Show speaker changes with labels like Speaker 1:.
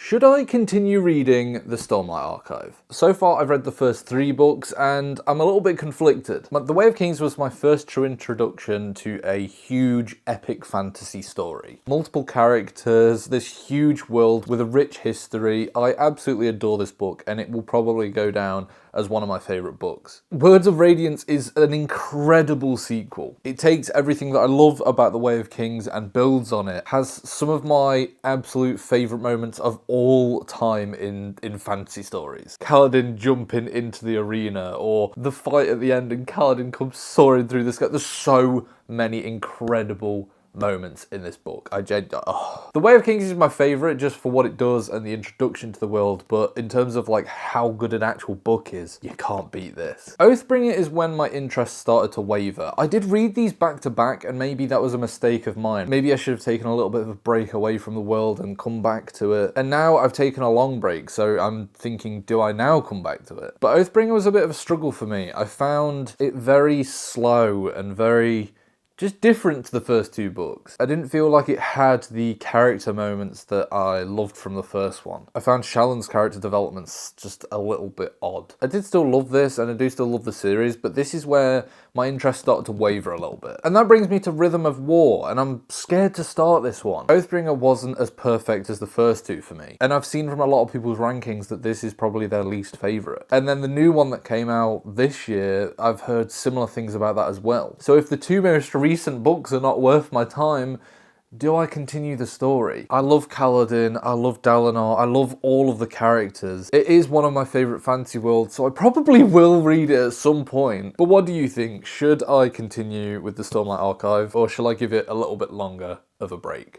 Speaker 1: Should I continue reading the Stormlight Archive? So far I've read the first 3 books and I'm a little bit conflicted. The Way of Kings was my first true introduction to a huge epic fantasy story. Multiple characters, this huge world with a rich history. I absolutely adore this book and it will probably go down as one of my favourite books. Words of Radiance is an incredible sequel. It takes everything that I love about The Way of Kings and builds on it. Has some of my absolute favourite moments of all time in fantasy stories. Kaladin jumping into the arena, or the fight at the end and Kaladin comes soaring through the sky. There's so many incredible moments in this book. The Way of Kings is my favourite just for what it does and the introduction to the world, but in terms of like how good an actual book is, you can't beat this. Oathbringer is when my interest started to waver. I did read these back to back and maybe that was a mistake of mine. Maybe I should have taken a little bit of a break away from the world and come back to it. And now I've taken a long break, so I'm thinking, do I now come back to it? But Oathbringer was a bit of a struggle for me. I found it very slow and very just different to the first 2 books. I didn't feel like it had the character moments that I loved from the first one. I found Shallon's character developments just a little bit odd. I did still love this and I do still love the series, but this is where my interest started to waver a little bit. And that brings me to Rhythm of War, and I'm scared to start this one. Oathbringer wasn't as perfect as the first 2 for me, and I've seen from a lot of people's rankings that this is probably their least favourite. And then the new one that came out this year, I've heard similar things about that as well. So if the 2 most recent books are not worth my time, do I continue the story? I love Kaladin, I love Dalinar, I love all of the characters. It is one of my favourite fantasy worlds, so I probably will read it at some point. But what do you think? Should I continue with the Stormlight Archive, or shall I give it a little bit longer of a break?